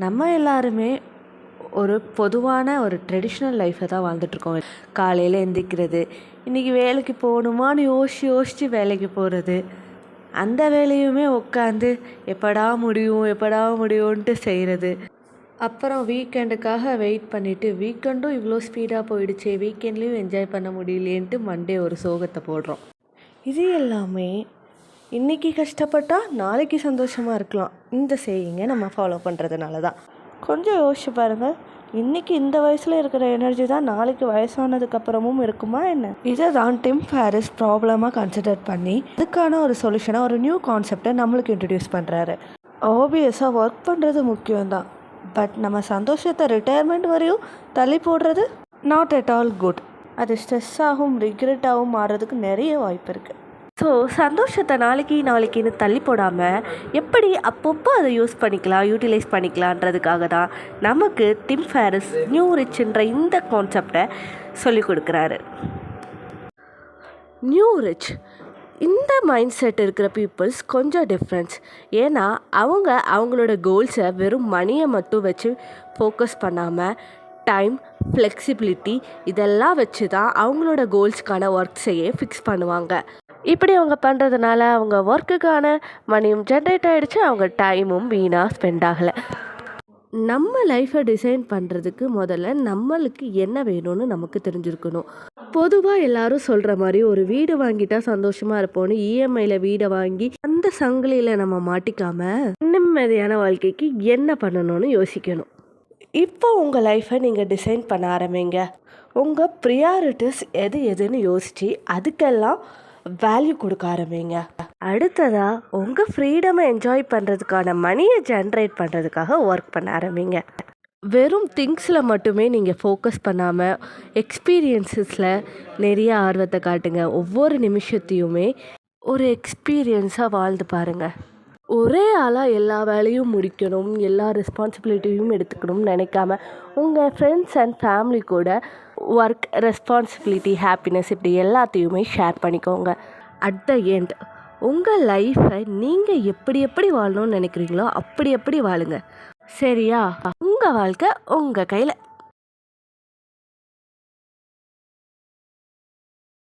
நம்ம எல்லாருமே ஒரு பொதுவான ஒரு ட்ரெடிஷ்னல் லைஃப்பை தான் வாழ்ந்துட்டுருக்கோம். காலையில் எந்திரிக்கிறது, இன்றைக்கி வேலைக்கு போகணுமான்னு யோசித்து வேலைக்கு போகிறது, அந்த வேலையுமே உட்காந்து எப்படா முடியும் எப்படா முடியும்ன்ட்டு செய்கிறது. அப்புறம் வீக்கெண்டுக்காக வெயிட் பண்ணிவிட்டு வீக்கெண்டும் இவ்வளோ ஸ்பீடாக போயிடுச்சே, வீக்கெண்ட்லேயும் என்ஜாய் பண்ண முடியலேன்ட்டு மண்டே ஒரு சோகத்தை போடுறோம். இது எல்லாமே இன்றைக்கி கஷ்டப்பட்டால் நாளைக்கு சந்தோஷமாக இருக்கலாம். இந்த சேயிங்கை நம்ம ஃபாலோ பண்ணுறதுனால தான். கொஞ்சம் யோசிச்சு பாருங்கள், இன்றைக்கி இந்த வயசில் இருக்கிற எனர்ஜி தான் நாளைக்கு வயசானதுக்கப்புறமும் இருக்குமா என்ன? இதை தான் டிம் ஃபெரிஸ் ப்ராப்ளமாக கன்சிடர் பண்ணி அதுக்கான ஒரு சொல்யூஷனாக ஒரு நியூ கான்செப்டை நம்மளுக்கு இன்ட்ரடியூஸ் பண்ணுறாரு. ஆப்வியஸாக ஒர்க் பண்ணுறது முக்கியம்தான், பட் நம்ம சந்தோஷத்தை ரிட்டையர்மெண்ட் வரையும் தள்ளி போடுறது நாட் அட் ஆல் குட். அது ஸ்ட்ரெஸ்ஸாகவும் ரிக்ரெட்டாகவும் மாறுறதுக்கு நிறைய வாய்ப்பு இருக்குது. ஸோ சந்தோஷத்தை நாளைக்குன்னு தள்ளி போடாமல் எப்படி அப்பப்போ அதை யூஸ் பண்ணிக்கலாம், யூட்டிலைஸ் பண்ணிக்கலான்றதுக்காக தான் நமக்கு டிம் ஃபெரிஸ் நியூ ரிச்ன்ற இந்த கான்செப்டை சொல்லிக் கொடுக்குறாரு. நியூ ரிச் இந்த மைண்ட் செட் இருக்கிற பீப்புள்ஸ் கொஞ்சம் டிஃப்ரென்ஸ். ஏன்னா அவங்களோட கோல்ஸை வெறும் மணியை மட்டும் வச்சு ஃபோக்கஸ் பண்ணாமல் டைம், ஃப்ளெக்சிபிலிட்டி இதெல்லாம் வச்சு தான் அவங்களோட கோல்ஸ்க்கான ஒர்க்ஸையே ஃபிக்ஸ் பண்ணுவாங்க. இப்படி அவங்க பண்ணுறதுனால அவங்க ஒர்க்குக்கான மணியும் ஜென்ரேட் ஆகிடுச்சு, அவங்க டைமும் வீணாக ஸ்பெண்ட் ஆகலை. நம்ம லைஃப்பை டிசைன் பண்ணுறதுக்கு முதல்ல நம்மளுக்கு என்ன வேணும்னு நமக்கு தெரிஞ்சிருக்கணும். பொதுவாக எல்லாரும் சொல்கிற மாதிரி ஒரு வீடு வாங்கிட்டா சந்தோஷமாக இருப்போம்னு இஎம்ஐயில் வீடை வாங்கி அந்த சங்கிலியில் நம்ம மாட்டிக்காமல் நிம்மதியான வாழ்க்கைக்கு என்ன பண்ணணும்னு யோசிக்கணும். இப்போ உங்கள் லைஃப்பை நீங்கள் டிசைன் பண்ண ஆரம்பிங்க. உங்கள் ப்ரியாரிட்டிஸ் எதுன்னு யோசித்து அதுக்கெல்லாம் வேல்யூ கொடுக்க ஆரம்பிங்க. அடுத்ததாக உங்கள் ஃப்ரீடமை என்ஜாய் பண்ணுறதுக்கான மணியை ஜென்ரேட் பண்ணுறதுக்காக ஒர்க் பண்ண ஆரம்பிங்க. வெறும் திங்ஸில் மட்டுமே நீங்கள் ஃபோக்கஸ் பண்ணாமல் எக்ஸ்பீரியன்ஸஸில் நிறைய ஆர்வத்தை காட்டுங்க. ஒவ்வொரு நிமிஷத்தையுமே ஒரு எக்ஸ்பீரியன்ஸாக வாழ்ந்து பாருங்கள். ஒரே ஆளாக எல்லா வேலையும் முடிக்கணும், எல்லா ரெஸ்பான்சிபிலிட்டியும் எடுத்துக்கணும்னு நினைக்காம உங்கள் ஃப்ரெண்ட்ஸ் அண்ட் ஃபேமிலி கூட ஒர்க், ரெஸ்பான்சிபிலிட்டி, ஹாப்பினஸ் இப்படி எல்லாத்தையுமே ஷேர் பண்ணிக்கோங்க. அட் த எண்ட் உங்கள் லைஃப்பை நீங்கள் எப்படி வாழணும்னு நினைக்கிறீங்களோ அப்படி வாழுங்க. சரியா? உங்கள் வாழ்க்கை உங்கள் கையில்.